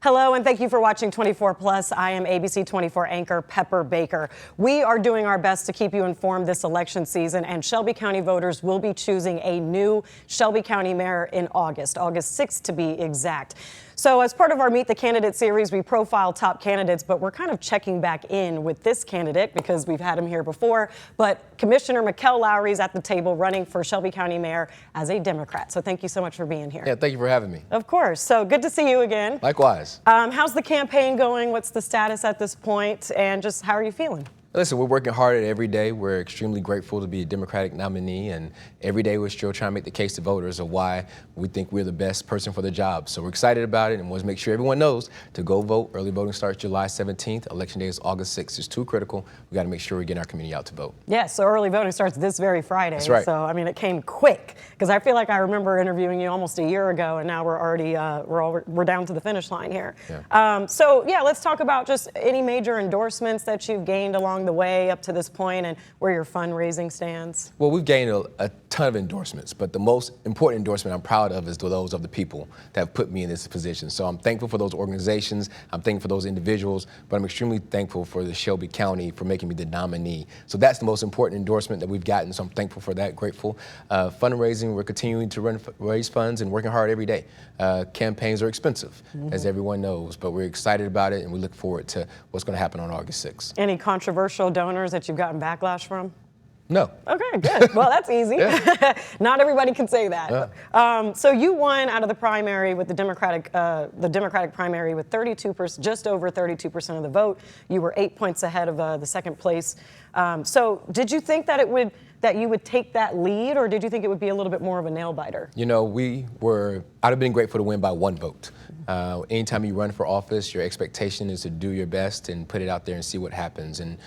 Hello, and thank you for watching 24 Plus. I am ABC24 anchor Pepper Baker. We are doing our best to keep you informed this election season, and Shelby County voters will be choosing a new Shelby County mayor in August 6th to be exact. So as part of our Meet the Candidate series, we profile top candidates, but we're kind of checking back in with this candidate because we've had him here before. But Commissioner Mickell Lowery is at the table running for Shelby County mayor as a Democrat. So thank you so much for being here. Yeah, thank you for having me. Of course. So good to see you again. Likewise. How's the campaign going? What's the status at this point? And just how are you feeling? Listen, we're working hard at it every day. We're extremely grateful to be a Democratic nominee, and every day we're still trying to make the case to voters of why we think we're the best person for the job. So we're excited about it and want to make sure everyone knows to go vote. Early voting starts July 17th. Election day is August 6th. It's too critical. We got to make sure we get our community out to vote. Yes, so early voting starts this very Friday. That's right. So, I mean, it came quick because I feel like I remember interviewing you almost a year ago, and now we're already we're down to the finish line here. Yeah. So, let's talk about just any major endorsements that you've gained along the way up to this point and where your fundraising stands. Well, we've gained a ton of endorsements, but the most important endorsement I'm proud of is those of the people that have put me in this position. So I'm thankful for those organizations, I'm thankful for those individuals, but I'm extremely thankful for the Shelby County for making me the nominee. So that's the most important endorsement that we've gotten, so I'm thankful for that, grateful. Fundraising, we're continuing to raise funds and working hard every day. Campaigns are expensive, as everyone knows, but we're excited about it and we look forward to what's going to happen on August 6th. Any controversial donors that you've gotten backlash from? No. Okay, good. Well, that's easy. Yeah. Not everybody can say that. Yeah. So you won out of the primary with the Democratic primary with 32%, just over 32% of the vote. You were 8 points ahead of the second place. So did you think that you would take that lead, or did you think it would be a little bit more of a nail biter? You know, I'd have been grateful to win by one vote. Anytime you run for office, your expectation is to do your best and put it out there and see what happens. And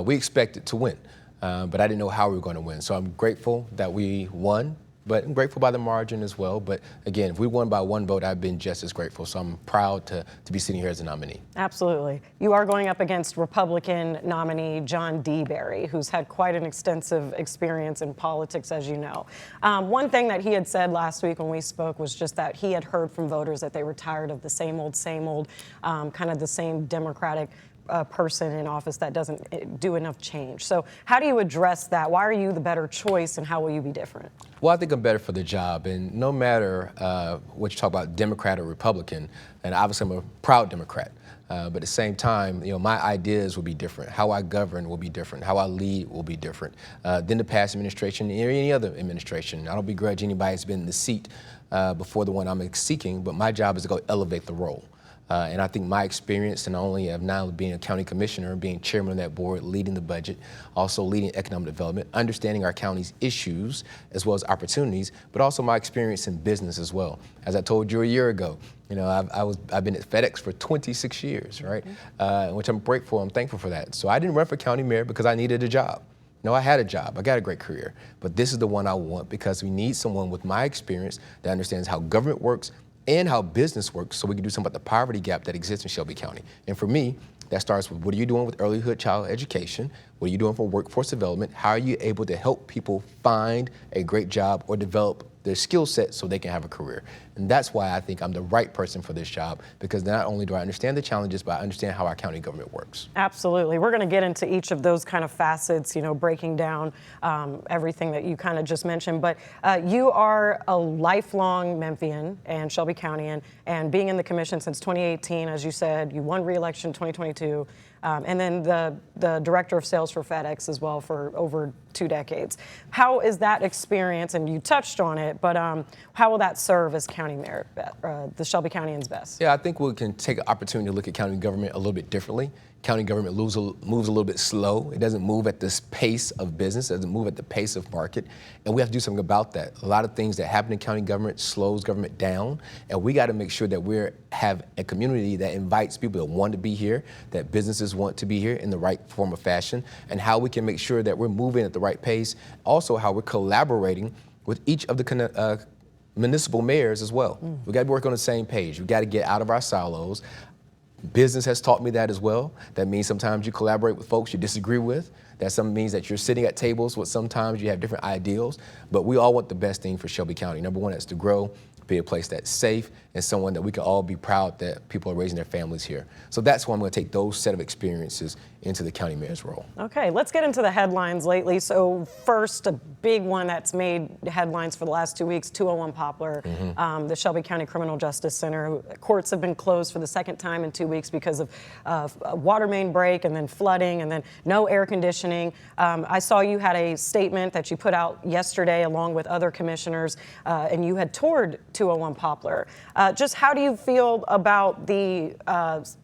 we expected to win. But I didn't know how we were going to win. So I'm grateful that we won, but I'm grateful by the margin as well. But again, if we won by one vote, I've been just as grateful. So I'm proud to be sitting here as a nominee. Absolutely. You are going up against Republican nominee John D. Berry, who's had quite an extensive experience in politics, as you know. One thing that he had said last week when we spoke was just that he had heard from voters that they were tired of the same old, kind of the same Democratic person in office that doesn't do enough change. So how do you address that? Why are you the better choice, and how will you be different? Well, I think I'm better for the job, and no matter what you talk about, Democrat or Republican, and obviously I'm a proud Democrat, but at the same time, my ideas will be different. How I govern will be different. How I lead will be different than the past administration or any other administration. I don't begrudge anybody who's been in the seat before the one I'm seeking, but my job is to go elevate the role. And I think my experience, and not only of now being a county commissioner, being chairman of that board, leading the budget, also leading economic development, understanding our county's issues as well as opportunities, but also my experience in business as well. As I told you a year ago, I've been at FedEx for 26 years, right? Which I'm grateful, I'm thankful for that. So I didn't run for county mayor because I needed a job. No, I had a job, I got a great career, but this is the one I want because we need someone with my experience that understands how government works and how business works, so we can do something about the poverty gap that exists in Shelby County. And for me, that starts with what are you doing with earlyhood child education? What are you doing for workforce development? How are you able to help people find a great job or develop their skill set so they can have a career? And that's why I think I'm the right person for this job, because not only do I understand the challenges, but I understand how our county government works. Absolutely. We're going to get into each of those kind of facets, breaking down everything that you kind of just mentioned. But you are a lifelong Memphian and Shelby County, and being in the commission since 2018, as you said, you won re-election in 2022. And then the director of sales for FedEx as well for over 2 decades. How is that experience, and you touched on it, but how will that serve as county mayor, the Shelby Countyans best? Yeah, I think we can take an opportunity to look at county government a little bit differently. County government moves a little bit slow. It doesn't move at this pace of business, it doesn't move at the pace of market, and we have to do something about that. A lot of things that happen in county government slows government down, and we got to make sure that we have a community that invites people that want to be here, that businesses want to be here in the right form of fashion, and how we can make sure that we're moving at the right pace. Also, how we're collaborating with each of the municipal mayors as well. We got to work on the same page. We got to get out of our silos. Business has taught me that as well. That means sometimes you collaborate with folks you disagree with. That means that you're sitting at tables with sometimes you have different ideals, but we all want the best thing for Shelby County. Number one, that's to grow, be a place that's safe and someone that we can all be proud that people are raising their families here. So that's why I'm going to take those set of experiences into the county mayor's role. Okay, let's get into the headlines lately. So first, a big one that's made headlines for the last 2 weeks, 201 Poplar, the Shelby County Criminal Justice Center. Courts have been closed for the second time in 2 weeks because of a water main break and then flooding and then no air conditioning. I saw you had a statement that you put out yesterday along with other commissioners, and you had toured 201 Poplar. Just how do you feel about the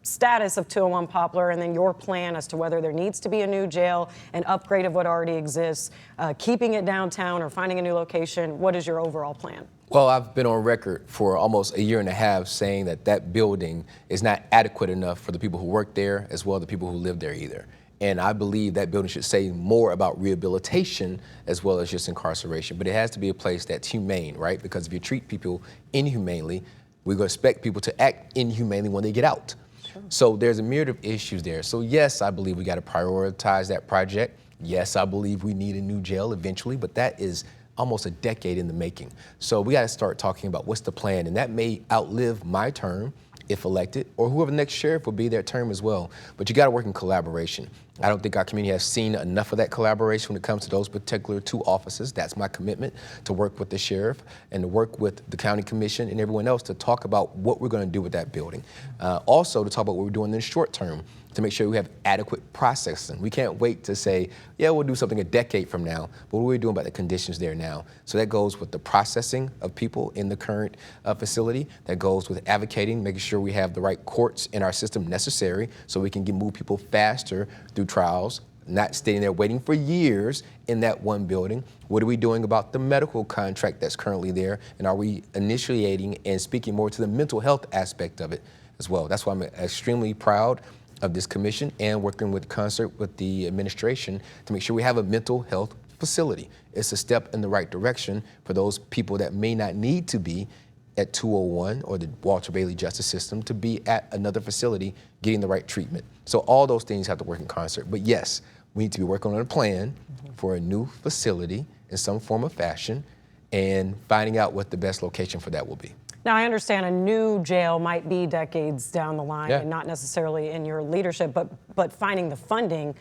status of 201 Poplar and then your plan as to whether there needs to be a new jail, an upgrade of what already exists, keeping it downtown or finding a new location? What is your overall plan? Well, I've been on record for almost a year and a half saying that that building is not adequate enough for the people who work there as well as the people who live there either. And I believe that building should say more about rehabilitation as well as just incarceration. But it has to be a place that's humane, right? Because if you treat people inhumanely, we're going to expect people to act inhumanely when they get out. Sure. So there's a myriad of issues there. So yes, I believe we got to prioritize that project. Yes, I believe we need a new jail eventually, but that is almost a decade in the making. So we got to start talking about what's the plan, and that may outlive my term if elected, or whoever the next sheriff will be their term as well. But you got to work in collaboration. I don't think our community has seen enough of that collaboration when it comes to those particular two offices. That's my commitment, to work with the sheriff and to work with the county commission and everyone else to talk about what we're going to do with that building. Also to talk about what we're doing in the short term to make sure we have adequate processing. We can't wait to say, yeah, we'll do something a decade from now, but what are we doing about the conditions there now? So that goes with the processing of people in the current facility. That goes with advocating, making sure we have the right courts in our system necessary so we can move people faster through trials, not staying there waiting for years in that one building. What are we doing about the medical contract that's currently there? And are we initiating and speaking more to the mental health aspect of it as well? That's why I'm extremely proud of this commission and working with concert with the administration to make sure we have a mental health facility. It's a step in the right direction for those people that may not need to be at 201 or the Walter Bailey Justice System to be at another facility getting the right treatment. So all those things have to work in concert. But yes, we need to be working on a plan for a new facility in some form of fashion and finding out what the best location for that will be. Now, I understand a new jail might be decades down the line and not necessarily in your leadership, but finding the funding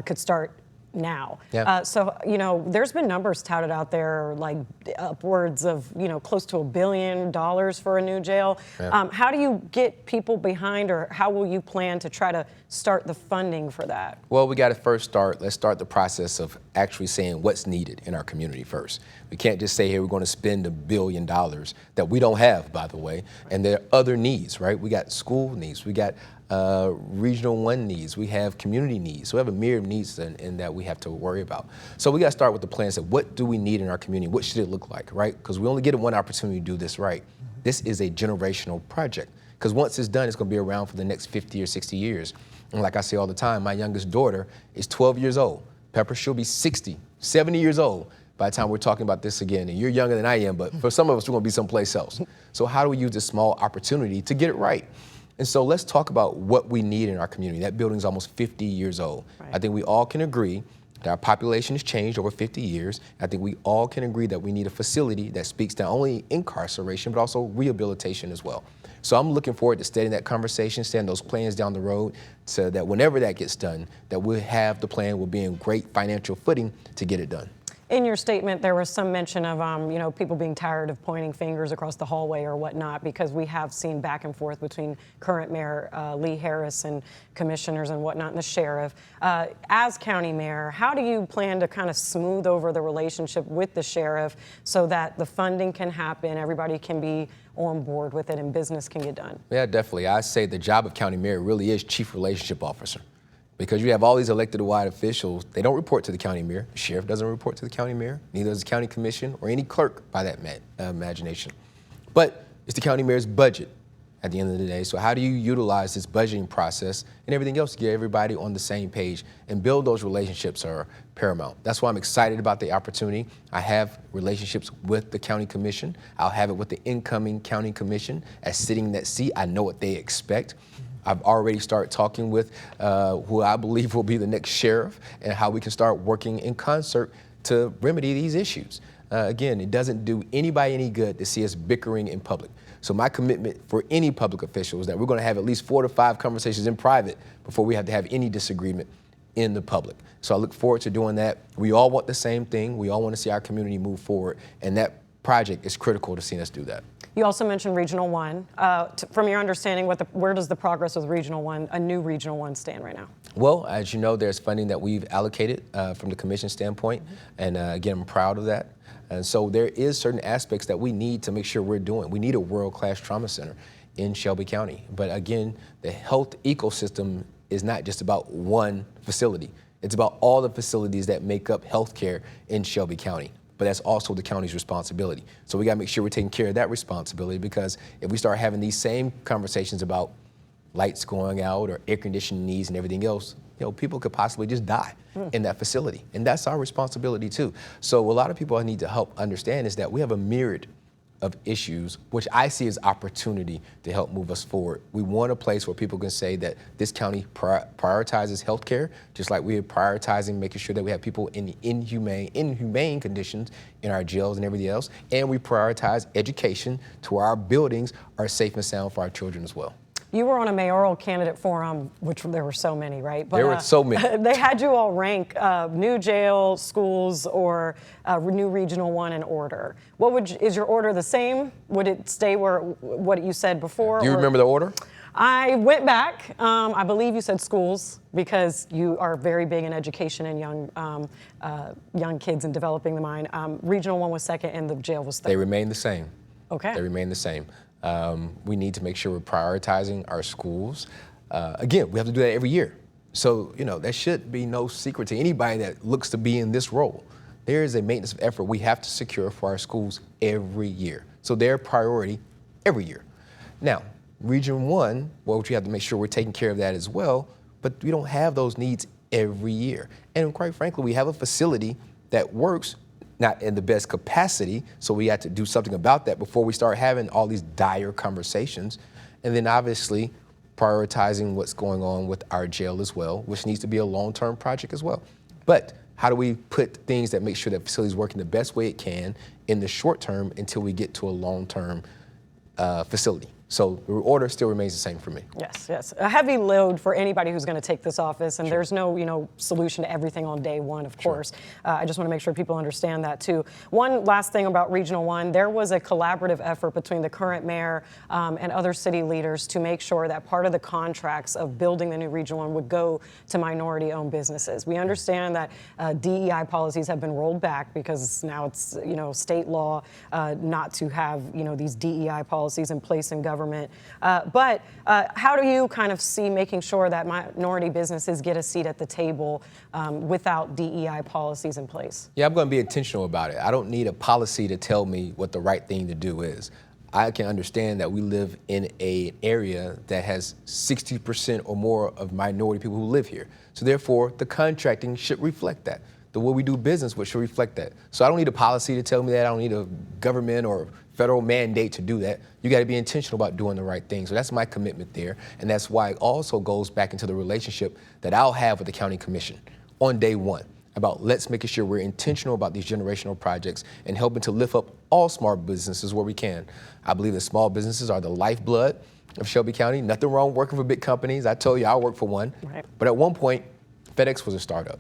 could start now. So, you know, there's been numbers touted out there like upwards of, you know, close to $1 billion for a new jail. How do you get people behind, or how will you plan to try to start the funding for that? Well, we got to let's start the process of actually saying what's needed in our community first. We can't just say, hey, we're going to spend $1 billion that we don't have, by the way, and there are other needs, right? We got school needs, we got Regional 1 needs, we have community needs. So we have a myriad of needs in that we have to worry about. So we got to start with the plan. So what do we need in our community? What should it look like, right? Because we only get one opportunity to do this right. This is a generational project, because once it's done, it's going to be around for the next 50 or 60 years. And like I say all the time, my youngest daughter is 12 years old. Pepper, she'll be 60, 70 years old by the time we're talking about this again. And you're younger than I am, but for some of us, we're going to be someplace else. So how do we use this small opportunity to get it right? And so let's talk about what we need in our community. That building is almost 50 years old. I think we all can agree that our population has changed over 50 years. I think we all can agree that we need a facility that speaks to not only incarceration, but also rehabilitation as well. So I'm looking forward to steadying that conversation, setting those plans down the road so that whenever that gets done, that we'll have the plan, we'll be in great financial footing to get it done. In your statement, there was some mention of, you know, people being tired of pointing fingers across the hallway or whatnot, because we have seen back and forth between current Mayor Lee Harris and commissioners and whatnot and the sheriff. As county mayor, how do you plan to kind of smooth over the relationship with the sheriff so that the funding can happen, everybody can be on board with it, and business can get done? Yeah, definitely. I say the job of county mayor really is chief relationship officer. Because you have all these elected wide officials, they don't report to the county mayor. The sheriff doesn't report to the county mayor, neither does the county commission or any clerk by that imagination. But it's the county mayor's budget at the end of the day. So how do you utilize this budgeting process and everything else to get everybody on the same page and build those relationships are paramount. That's why I'm excited about the opportunity. I have relationships with the county commission. I'll have it with the incoming county commission as sitting in that seat. I know what they expect. I've already started talking with who I believe will be the next sheriff and how we can start working in concert to remedy these issues. Again, it doesn't do anybody any good to see us bickering in public. So my commitment for any public official is that we're going to have at least 4 to 5 conversations in private before we have to have any disagreement in the public. So I look forward to doing that. We all want the same thing. We all want to see our community move forward, and that project is critical to seeing us do that. You also mentioned Regional 1. From your understanding, where does the progress with Regional 1, a new Regional 1, stand right now? Well, as you know, there's funding that we've allocated from the commission standpoint, and again, I'm proud of that. And so there is certain aspects that we need to make sure we're doing. We need a world-class trauma center in Shelby County. But again, the health ecosystem is not just about one facility. It's about all the facilities that make up healthcare in Shelby County. But that's also the county's responsibility. So we gotta make sure we're taking care of that responsibility, because if we start having these same conversations about lights going out or air conditioning needs and everything else, people could possibly just die in that facility. And that's our responsibility too. So a lot of people I need to help understand is that we have a myriad of issues, which I see as opportunity to help move us forward. We want a place where people can say that this county prioritizes healthcare, just like we are prioritizing making sure that we have people in the inhumane conditions in our jails and everything else, and we prioritize education to where our buildings are safe and sound for our children as well. You were on a mayoral candidate forum, which there were so many, right? But, there were so many. They had you all rank new jail, schools, or new Regional 1 in order. Is your order the same? Would it stay what you said before? Do you remember the order? I went back. I believe you said schools, because you are very big in education and young kids and developing the mind. Regional 1 was second, and the jail was third. They remain the same. Okay. They remain the same. We need to make sure we're prioritizing our schools. Again, we have to do that every year. So, there should be no secret to anybody that looks to be in this role. There is a maintenance of effort we have to secure for our schools every year. So they're a priority every year. Now, Region 1, well, we have to make sure we're taking care of that as well, but we don't have those needs every year. And quite frankly, we have a facility that works not in the best capacity, so we had to do something about that before we start having all these dire conversations. And then obviously prioritizing what's going on with our jail as well, which needs to be a long-term project as well. But how do we put things that make sure that facility is working the best way it can in the short term until we get to a long-term facility? So the order still remains the same for me. Yes, yes. A heavy load for anybody who's going to take this office, and there's no, solution to everything on day one, of course. I just want to make sure people understand that too. One last thing about Regional 1, there was a collaborative effort between the current mayor and other city leaders to make sure that part of the contracts of building the new Regional 1 would go to minority-owned businesses. We understand that DEI policies have been rolled back because now it's, state law not to have, these DEI policies in place in government. But how do you kind of see making sure that minority businesses get a seat at the table without DEI policies in place? Yeah, I'm going to be intentional about it. I don't need a policy to tell me what the right thing to do is. I can understand that we live in an area that has 60% or more of minority people who live here. So therefore, the contracting should reflect that. The way we do business should reflect that. So I don't need a policy to tell me that. I don't need a government or federal mandate to do that. You got to be intentional about doing the right thing. So that's my commitment there. And that's why it also goes back into the relationship that I'll have with the county commission on day one about let's making sure we're intentional about these generational projects and helping to lift up all small businesses where we can. I believe that small businesses are the lifeblood of Shelby County. Nothing wrong working for big companies. I told you I work for one. Right. But at one point, FedEx was a startup.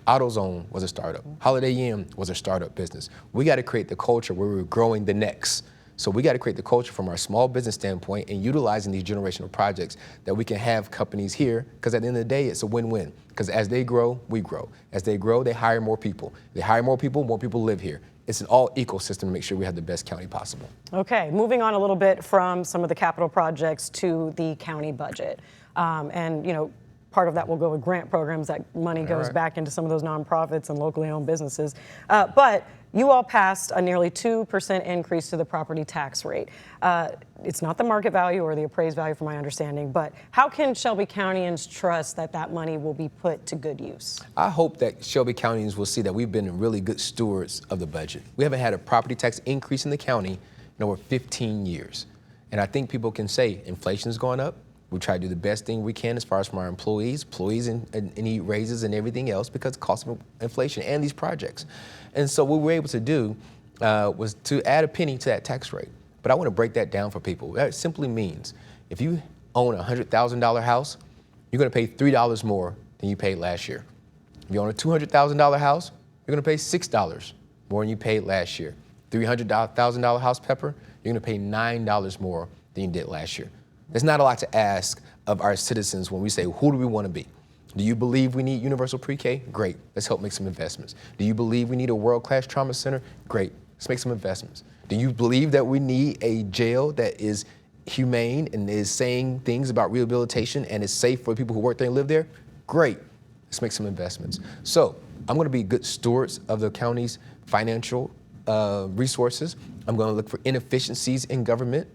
AutoZone was a startup. Holiday Inn was a startup business. We got to create the culture where we're growing the next. So we got to create the culture from our small business standpoint and utilizing these generational projects that we can have companies here, because at the end of the day, it's a win-win. Because as they grow, we grow. As they grow, they hire more people. They hire more people live here. It's an all ecosystem to make sure we have the best county possible. Okay, moving on a little bit from some of the capital projects to the county budget. Part of that will go with grant programs. That money goes back into some of those nonprofits and locally owned businesses. But you all passed a nearly 2% increase to the property tax rate. It's not the market value or the appraised value from my understanding, but how can Shelby Countyans trust that that money will be put to good use? I hope that Shelby Countyans will see that we've been really good stewards of the budget. We haven't had a property tax increase in the county in over 15 years. And I think people can say inflation is going up. We try to do the best thing we can as far as from our employees and need raises and everything else because of cost of inflation and these projects. And so what we're able to do was to add a penny to that tax rate. But I want to break that down for people. That simply means if you own a $100,000 house, you're going to pay $3 more than you paid last year. If you own a $200,000 house, you're going to pay $6 more than you paid last year. $300,000 house, Pepper, you're going to pay $9 more than you did last year. There's not a lot to ask of our citizens when we say, who do we want to be? Do you believe we need universal pre-K? Great, let's help make some investments. Do you believe we need a world-class trauma center? Great, let's make some investments. Do you believe that we need a jail that is humane and is saying things about rehabilitation and is safe for people who work there and live there? Great, let's make some investments. So I'm going to be good stewards of the county's financial resources. I'm going to look for inefficiencies in government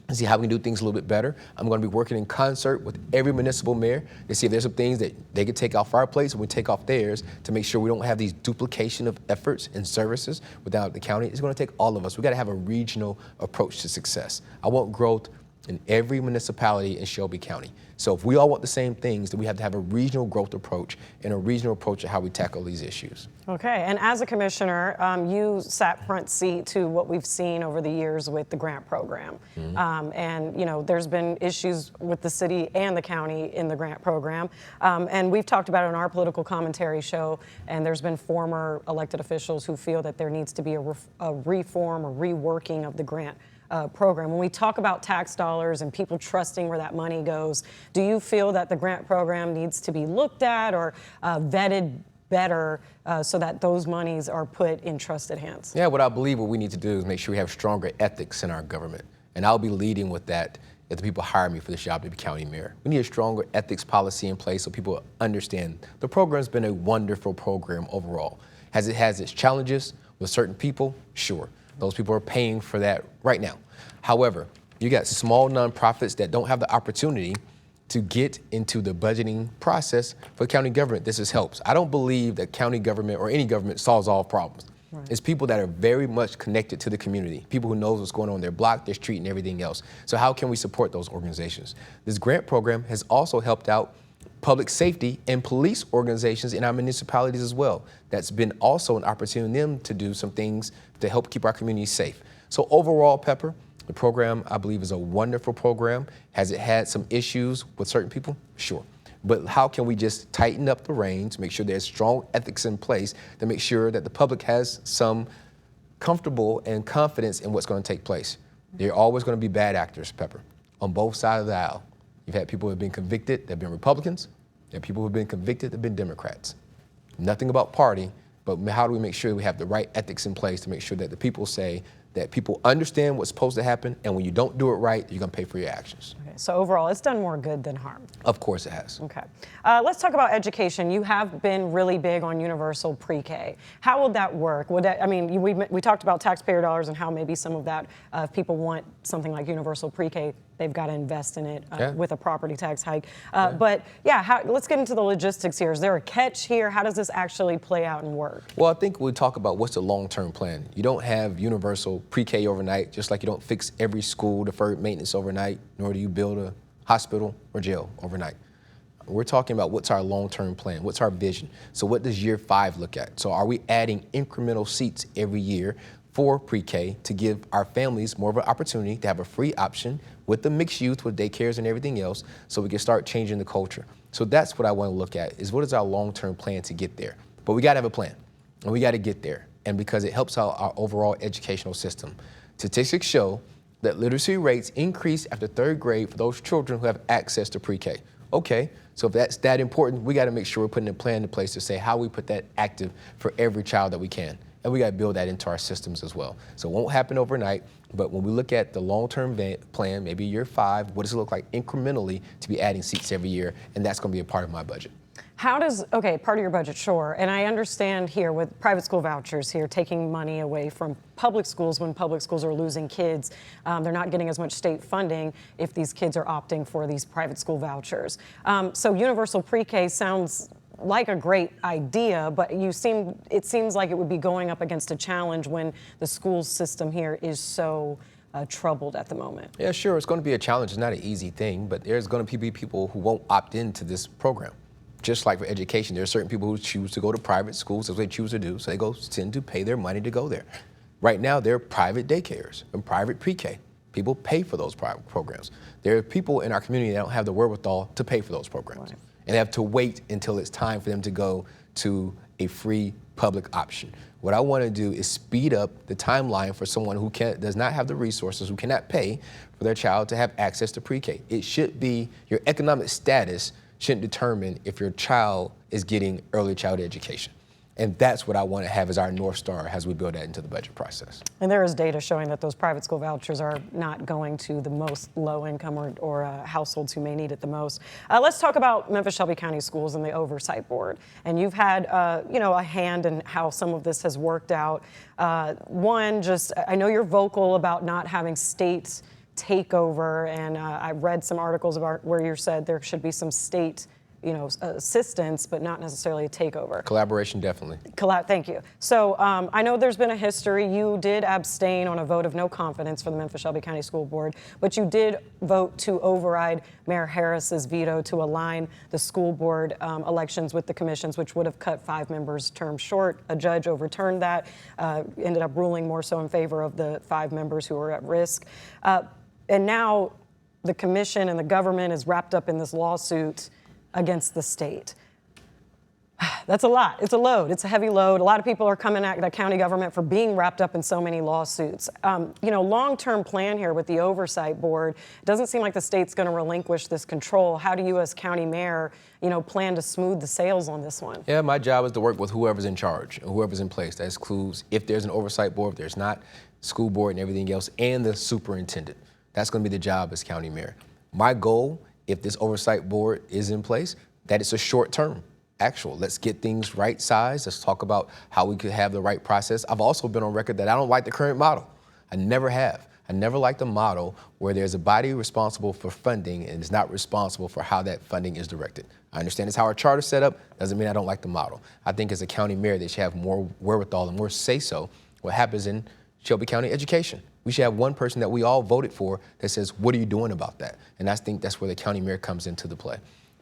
and see how we can do things a little bit better. I'm going to be working in concert with every municipal mayor to see if there's some things that they could take off our plates and we take off theirs to make sure we don't have these duplication of efforts and services without the county. It's going to take all of us. We got to have a regional approach to success. I want growth in every municipality in Shelby County. So if we all want the same things, then we have to have a regional growth approach and a regional approach to how we tackle these issues. Okay, and as a commissioner, you sat front seat to what we've seen over the years with the grant program. And you know, there's been issues with the city and the county in the grant program. And we've talked about it on our political commentary show, and there's been former elected officials who feel that there needs to be a reform or reworking of the grant program. When we talk about tax dollars and people trusting where that money goes, do you feel that the grant program needs to be looked at or vetted better so that those monies are put in trusted hands? Yeah, what I believe what we need to do is make sure we have stronger ethics in our government. And I'll be leading with that if the people hire me for this job to be county mayor. We need a stronger ethics policy in place so people understand the program's been a wonderful program overall. Has it has its challenges with certain people? Sure. Those people are paying for that right now. However, you got small nonprofits that don't have the opportunity to get into the budgeting process for county government. This helps. I don't believe that county government or any government solves all problems. Right. It's people that are very much connected to the community, people who knows what's going on in their block, their street, and everything else. So how can we support those organizations? This grant program has also helped out public safety and police organizations in our municipalities as well. That's been also an opportunity for them to do some things to help keep our communities safe. So overall, Pepper, the program, I believe, is a wonderful program. Has it had some issues with certain people? Sure. But how can we just tighten up the reins, make sure there's strong ethics in place to make sure that the public has some comfortable and confidence in what's going to take place? There are always going to be bad actors, Pepper, on both sides of the aisle. You've had people who have been convicted that have been Republicans. There are people who have been convicted that have been Democrats. Nothing about party, but how do we make sure we have the right ethics in place to make sure that the people say that people understand what's supposed to happen, and when you don't do it right, you're going to pay for your actions. Okay, so overall, it's done more good than harm. Of course it has. Okay. Let's talk about education. You have been really big on universal pre-K. How would that work? Would that, I mean, we talked about taxpayer dollars and how maybe some of that, if people want something like universal pre-K, they've got to invest in it with a property tax hike. But yeah, let's get into the logistics here. Is there a catch here? How does this actually play out and work? Well, I think we talk about what's the long-term plan. You don't have universal pre-K overnight, just like you don't fix every school deferred maintenance overnight, nor do you build a hospital or jail overnight. We're talking about what's our long-term plan, what's our vision. So what does year 5 look at? So are we adding incremental seats every year for pre-K to give our families more of an opportunity to have a free option with the mixed youth, with daycares and everything else, so we can start changing the culture? So that's what I want to look at, is what is our long-term plan to get there? But we got to have a plan, and we got to get there. And because it helps out our overall educational system. Statistics show that literacy rates increase after 3rd grade for those children who have access to pre-K. Okay, so if that's that important, we got to make sure we're putting a plan in place to say how we put that active for every child that we can. And we got to build that into our systems as well. So it won't happen overnight, but when we look at the long-term plan, maybe year 5, what does it look like incrementally to be adding seats every year? And that's going to be a part of my budget. How does, okay, part of your budget, sure. And I understand here with private school vouchers here, taking money away from public schools when public schools are losing kids. They're not getting as much state funding if these kids are opting for these private school vouchers. So universal pre-K sounds like a great idea, but it seems like it would be going up against a challenge when the school system here is so troubled at the moment. Yeah, sure, it's going to be a challenge. It's not an easy thing, but there's going to be people who won't opt into this program. Just like for education, there are certain people who choose to go to private schools as they choose to do, so they tend to pay their money to go there. Right now, there are private daycares and private pre-K. People pay for those private programs. There are people in our community that don't have the wherewithal to pay for those programs. Right. And they have to wait until it's time for them to go to a free public option. What I want to do is speed up the timeline for someone who does not have the resources, who cannot pay for their child to have access to pre-K. It should be, your economic status shouldn't determine if your child is getting early childhood education. And that's what I want to have as our North Star as we build that into the budget process. And there is data showing that those private school vouchers are not going to the most low income or households who may need it the most. Let's talk about Memphis-Shelby County Schools and the Oversight Board. And you've had, a hand in how some of this has worked out. I know you're vocal about not having state takeover, and I read some articles about where you said there should be some state assistance, but not necessarily a takeover. Collaboration, definitely. Thank you. So I know there's been a history. You did abstain on a vote of no confidence for the Memphis-Shelby County School Board, but you did vote to override Mayor Harris's veto to align the school board elections with the commissions, which would have cut 5 members' term short. A judge overturned that, ended up ruling more so in favor of the 5 members who were at risk. And now the commission and the government is wrapped up in this lawsuit against the state. That's a lot. It's a load. It's a heavy load. A lot of people are coming at the county government for being wrapped up in so many lawsuits. Long-term plan here with the Oversight Board, it doesn't seem like the state's going to relinquish this control. How do you as county mayor, plan to smooth the sails on this one? Yeah, my job is to work with whoever's in charge, whoever's in place. That includes if there's an oversight board, if there's not, school board and everything else, and the superintendent. That's going to be the job as county mayor. My goal, if this oversight board is in place, that it's a short-term actual. Let's get things right size. Let's talk about how we could have the right process. I've also been on record that I don't like the current model. I never have. I never liked a model where there's a body responsible for funding and is not responsible for how that funding is directed. I understand it's how our charter's set up. Doesn't mean I don't like the model. I think as a county mayor, they should have more wherewithal and more say-so what happens in Shelby County education. We should have one person that we all voted for that says, what are you doing about that? And I think that's where the county mayor comes into the play.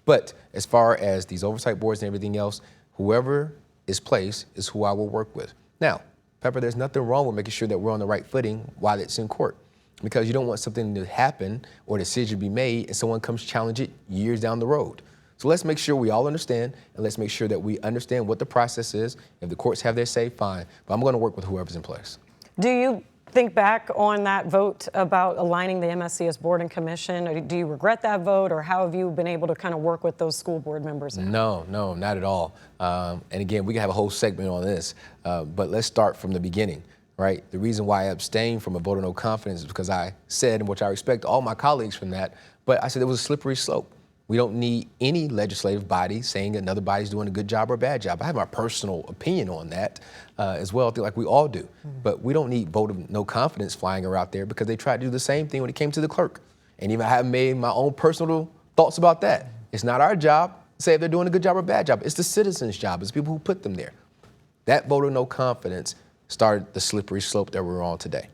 But as far as these oversight boards and everything else, whoever is placed is who I will work with. Now, Pepper, there's nothing wrong with making sure that we're on the right footing while it's in court, because you don't want something to happen or a decision to be made and someone comes challenge it years down the road. So let's make sure we all understand, and let's make sure that we understand what the process is. If the courts have their say, fine. But I'm going to work with whoever's in place. Do you think back on that vote about aligning the MSCS board and commission? Or do you regret that vote, or how have you been able to kind of work with those school board members now? No, not at all. And again, we can have a whole segment on this, but let's start from the beginning, right? The reason why I abstained from a vote of no confidence is because I said, and which I respect all my colleagues from that, but I said it was a slippery slope. We don't need any legislative body saying another body's doing a good job or a bad job. I have my personal opinion on that as well, I feel like we all do. But we don't need vote of no confidence flying around there, because they tried to do the same thing when it came to the clerk. And even I have made my own personal thoughts about that. It's not our job to say if they're doing a good job or a bad job. It's the citizens' job. It's the people who put them there. That vote of no confidence started the slippery slope that we're on today.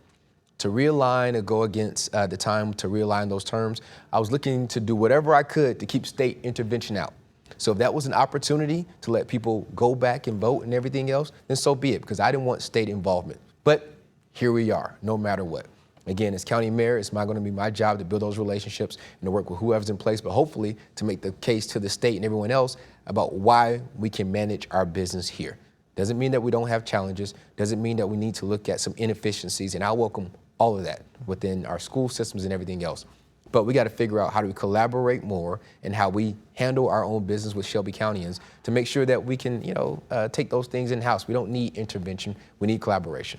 To realign or go against the time to realign those terms, I was looking to do whatever I could to keep state intervention out. So if that was an opportunity to let people go back and vote and everything else, then so be it, because I didn't want state involvement. But here we are, no matter what. Again, as county mayor, it's going to be my job to build those relationships and to work with whoever's in place, but hopefully to make the case to the state and everyone else about why we can manage our business here. Doesn't mean that we don't have challenges, doesn't mean that we need to look at some inefficiencies, and I welcome all of that within our school systems and everything else. But we got to figure out how do we collaborate more and how we handle our own business with Shelby Countyans to make sure that we can, take those things in-house. We don't need intervention, we need collaboration.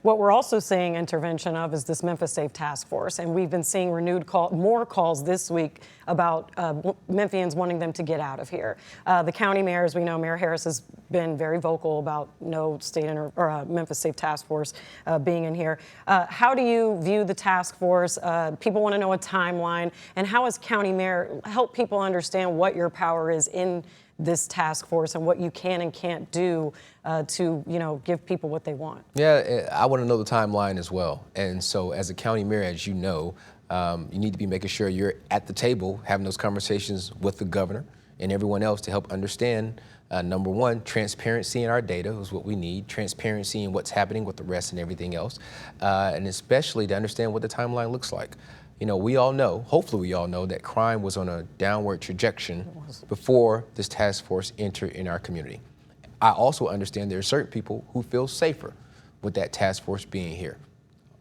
What we're also seeing intervention of is this Memphis Safe Task Force, and we've been seeing more calls this week about Memphians wanting them to get out of here. The county mayor, as we know, Mayor Harris has been very vocal about no state or Memphis Safe Task Force being in here. How do you view the task force? People want to know a timeline, and how as county mayor help people understand what your power is in this task force and what you can and can't do to give people what they want. Yeah, I want to know the timeline as well. And so as a county mayor, as you know, you need to be making sure you're at the table having those conversations with the governor and everyone else to help understand Number one, transparency in our data is what we need, transparency in what's happening with the arrests and everything else, and especially to understand what the timeline looks like. We all know, hopefully we all know, that crime was on a downward trajectory before this task force entered in our community. I also understand there are certain people who feel safer with that task force being here.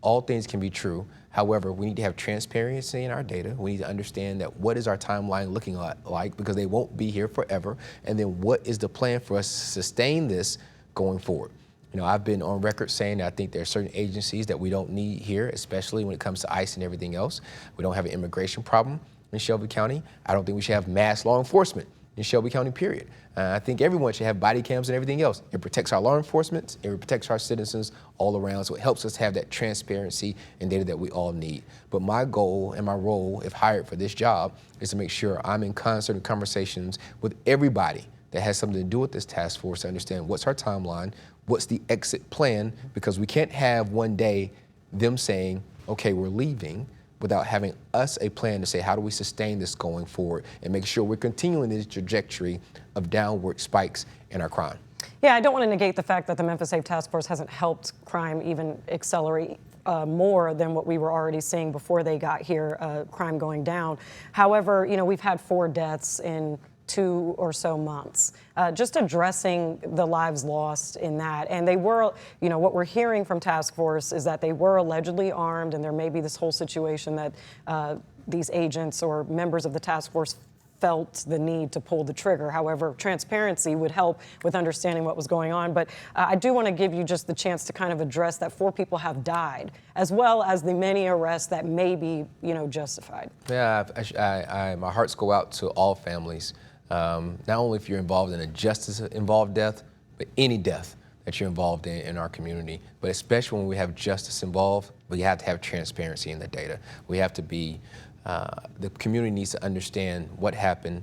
All things can be true. However, we need to have transparency in our data. We need to understand that what is our timeline looking like, because they won't be here forever. And then what is the plan for us to sustain this going forward? I've been on record saying that I think there are certain agencies that we don't need here, especially when it comes to ICE and everything else. We don't have an immigration problem in Shelby County. I don't think we should have mass law enforcement in Shelby County, period. I think everyone should have body cams and everything else. It protects our law enforcement, it protects our citizens all around, so it helps us have that transparency and data that we all need. But my goal and my role, if hired for this job, is to make sure I'm in concert and conversations with everybody that has something to do with this task force to understand what's our timeline, what's the exit plan, because we can't have one day them saying, okay, we're leaving, without having us a plan to say, how do we sustain this going forward and make sure we're continuing this trajectory of downward spikes in our crime. Yeah, I don't want to negate the fact that the Memphis Safe Task Force hasn't helped crime even accelerate more than what we were already seeing before they got here, crime going down. However, we've had 4 deaths in 2 or so months, just addressing the lives lost in that. And they were, what we're hearing from task force is that they were allegedly armed, and there may be this whole situation that these agents or members of the task force felt the need to pull the trigger. However, transparency would help with understanding what was going on. But I do want to give you just the chance to kind of address that 4 people have died, as well as the many arrests that may be, justified. Yeah, my hearts go out to all families. Not only if you're involved in a justice-involved death, but any death that you're involved in our community. But especially when we have justice involved, we have to have transparency in the data. We have to be, the community needs to understand what happened,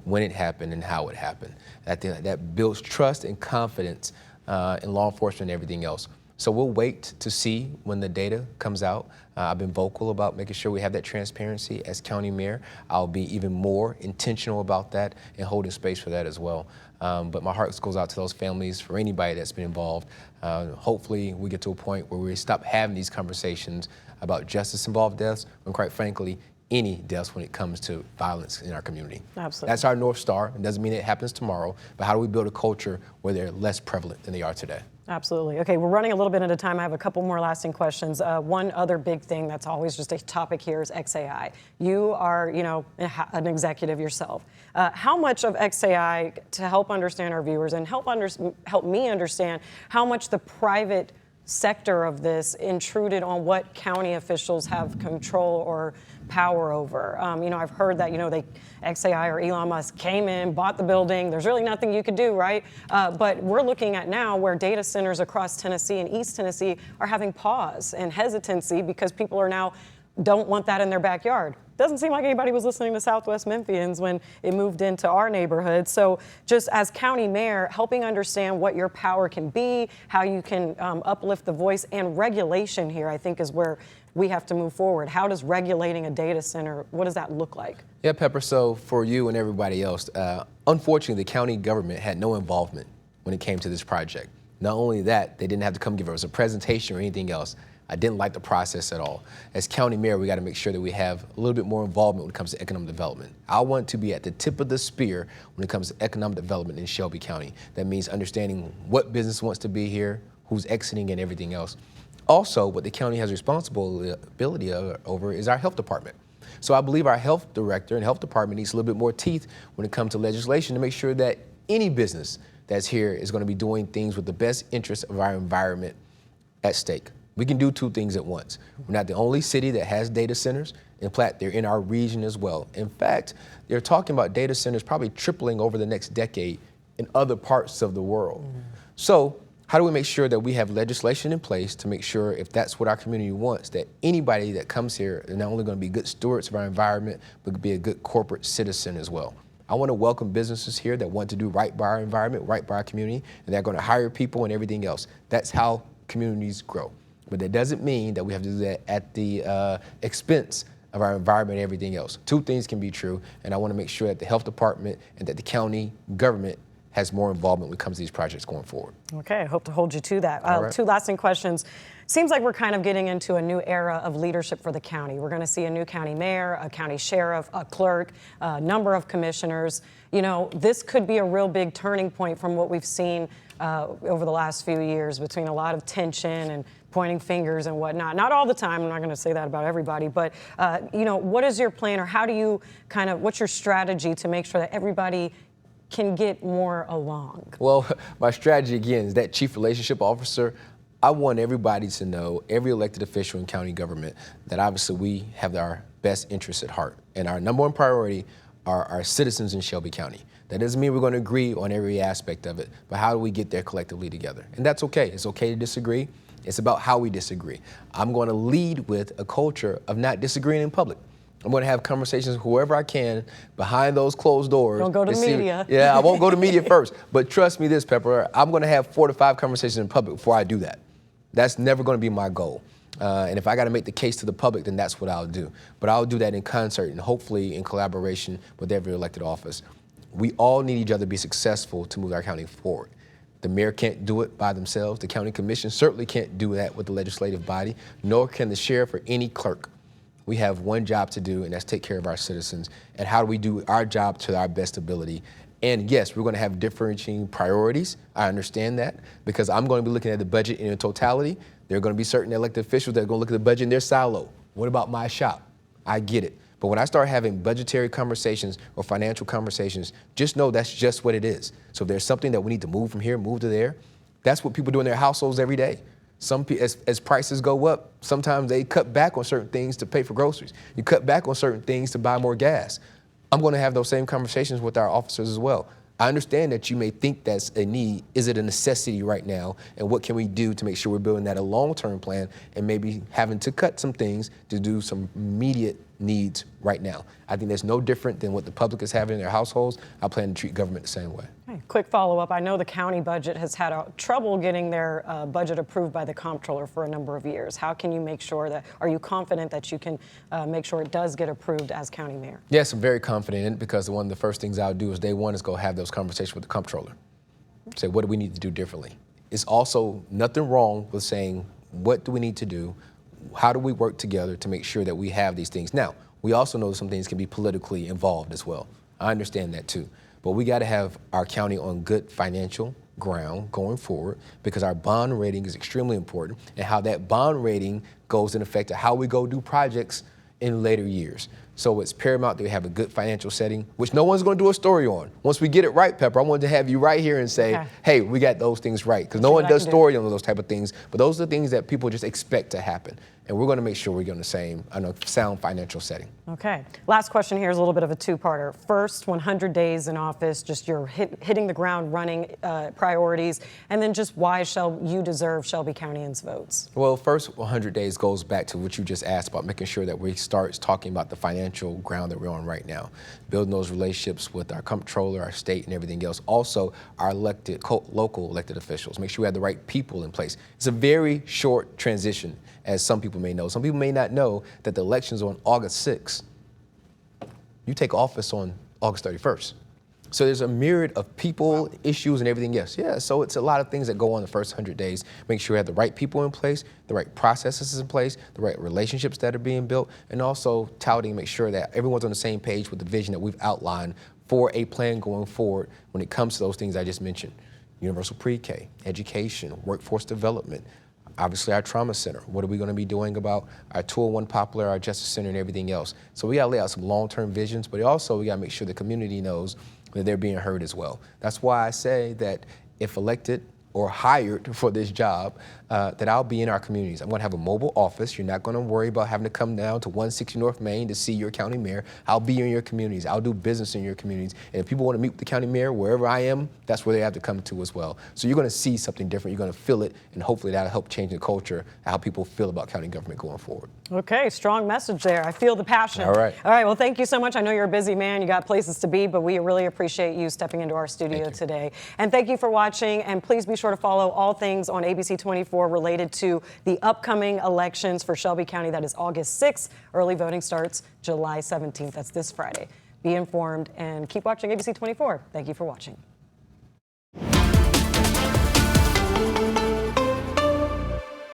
when it happened, and how it happened. That builds trust and confidence in law enforcement and everything else. So we'll wait to see when the data comes out. I've been vocal about making sure we have that transparency. As county mayor, I'll be even more intentional about that and holding space for that as well. But my heart goes out to those families, for anybody that's been involved. Hopefully we get to a point where we stop having these conversations about justice-involved deaths, and quite frankly, any deaths when it comes to violence in our community. Absolutely. That's our North Star. It doesn't mean it happens tomorrow, but how do we build a culture where they're less prevalent than they are today? Absolutely. Okay, we're running a little bit at a time. I have a couple more lasting questions. One other big thing that's always just a topic here is XAI. You are, an executive yourself. How much of XAI, to help understand our viewers and help me understand how much the private sector of this intruded on what county officials have control or power over? I've heard that, XAI or Elon Musk came in, bought the building. There's really nothing you could do, right? But we're looking at now where data centers across Tennessee and East Tennessee are having pause and hesitancy because people are now don't want that in their backyard. Doesn't seem like anybody was listening to Southwest Memphians when it moved into our neighborhood. So just as county mayor, helping understand what your power can be, how you can uplift the voice, and regulation here, I think, is where we have to move forward. How does regulating a data center, what does that look like? Yeah, Pepper, so for you and everybody else, unfortunately, the county government had no involvement when it came to this project. Not only that, they didn't have to come give us a presentation or anything else. I didn't like the process at all. As county mayor, we got to make sure that we have a little bit more involvement when it comes to economic development. I want to be at the tip of the spear when it comes to economic development in Shelby County. That means understanding what business wants to be here, who's exiting, and everything else. Also, what the county has responsibility over is our health department. So I believe our health director and health department needs a little bit more teeth when it comes to legislation to make sure that any business that's here is going to be doing things with the best interest of our environment at stake. We can do 2 things at once. We're not the only city that has data centers. In fact, they're in our region as well. In fact, they're talking about data centers probably tripling over the next decade in other parts of the world. So how do we make sure that we have legislation in place to make sure, if that's what our community wants, that anybody that comes here is not only going to be good stewards of our environment, but be a good corporate citizen as well? I want to welcome businesses here that want to do right by our environment, right by our community, and they're going to hire people and everything else. That's how communities grow. But that doesn't mean that we have to do that at the expense of our environment and everything else. 2 things can be true, and I want to make sure that the health department and that the county government has more involvement when it comes to these projects going forward. Okay, I hope to hold you to that. Right. Two lasting questions. Seems like we're kind of getting into a new era of leadership for the county. We're going to see a new county mayor, a county sheriff, a clerk, a number of commissioners. You know, this could be a real big turning point from what we've seen over the last few years, between a lot of tension and pointing fingers and whatnot. Not all the time, I'm not going to say that about everybody, but you know, what is your plan, or how do you what's your strategy to make sure that everybody can get more along? Well, my strategy again is that chief relationship officer. I want everybody to know, every elected official in county government, that obviously we have our best interests at heart. And our number one priority are our citizens in Shelby County. That doesn't mean we're going to agree on every aspect of it, but how do we get there collectively together? And that's okay. It's okay to disagree. It's about how we disagree. I'm going to lead with a culture of not disagreeing in public. I'm going to have conversations with whoever I can behind those closed doors. Don't go to media. Yeah, I won't go to media first. But trust me this, Pepper, I'm going to have 4 to 5 conversations in public before I do that. That's never going to be my goal. And if I got to make the case to the public, then that's what I'll do. But I'll do that in concert and hopefully in collaboration with every elected office. We all need each other to be successful to move our county forward. The mayor can't do it by themselves. The county commission certainly can't do that with the legislative body, nor can the sheriff or any clerk. We have one job to do, and that's take care of our citizens. And how do we do our job to our best ability? And yes, we're going to have differentiating priorities. I understand that, because I'm going to be looking at the budget in totality. There are going to be certain elected officials that are going to look at the budget in their silo. What about my shop? I get it. But when I start having budgetary conversations or financial conversations, just know that's just what it is. So if there's something that we need to move from here, move to there, that's what people do in their households every day. Some people, as prices go up, sometimes they cut back on certain things to pay for groceries. You cut back on certain things to buy more gas. I'm going to have those same conversations with our officers as well. I understand that you may think that's a need. Is it a necessity right now? And what can we do to make sure we're building that a long-term plan and maybe having to cut some things to do some immediate needs right now? I think that's no different than what the public is having in their households. I plan to treat government the same way. Okay, quick follow-up. I know the county budget has had trouble getting their budget approved by the comptroller for a number of years. How can you make sure that, are you confident that you can make sure it does get approved as county mayor? Yes, I'm very confident in it, because one of the first things I'll do is day one is go have those conversations with the comptroller. Say, what do we need to do differently? It's also nothing wrong with saying, what do we need to do? How do we work together to make sure that we have these things? Now, we also know some things can be politically involved as well. I understand that too. But we got to have our county on good financial ground going forward, because our bond rating is extremely important, and how that bond rating goes in effect to how we go do projects in later years. So it's paramount that we have a good financial setting, which no one's going to do a story on. Once we get it right, Pepper, I wanted to have you right here and say, hey, we got those things right. Because no one does story on those type of things, but those are the things that people just expect to happen. And we're going to make sure we're in the same sound financial setting. Okay. Last question here is a little bit of a two-parter. First, 100 days in office, just your hitting the ground running priorities, and then just why you deserve Shelby Countyans' votes. Well, first 100 days goes back to what you just asked about, making sure that we start talking about the financial ground that we're on right now, building those relationships with our comptroller, our state, and everything else. Also, our local elected officials. Make sure we have the right people in place. It's a very short transition, as some people may know. Some people may not know that the election's on August 6th. You take office on August 31st. So there's a myriad of people, issues, and everything else. Yeah, so it's a lot of things that go on the first 100 days. Make sure we have the right people in place, the right processes in place, the right relationships that are being built, and also touting, make sure that everyone's on the same page with the vision that we've outlined for a plan going forward when it comes to those things I just mentioned. Universal pre-K, education, workforce development, obviously our trauma center. What are we going to be doing about our 201 Poplar, our Justice Center, and everything else? So we got to lay out some long-term visions, but also we got to make sure the community knows that they're being heard as well. That's why I say that if elected or hired for this job, that I'll be in our communities. I'm going to have a mobile office. You're not going to worry about having to come down to 160 North Main to see your county mayor. I'll be in your communities. I'll do business in your communities. And if people want to meet with the county mayor, wherever I am, that's where they have to come to as well. So you're going to see something different. You're going to feel it, and hopefully that'll help change the culture, how people feel about county government going forward. Okay, strong message there. I feel the passion. All right. All right, well, thank you so much. I know you're a busy man. You got places to be, but we really appreciate you stepping into our studio today. And thank you for watching, and please be sure to follow all things on ABC24 related to the upcoming elections for Shelby County. That is August 6th. Early voting starts July 17th. That's this Friday. Be informed and keep watching ABC24. Thank you for watching.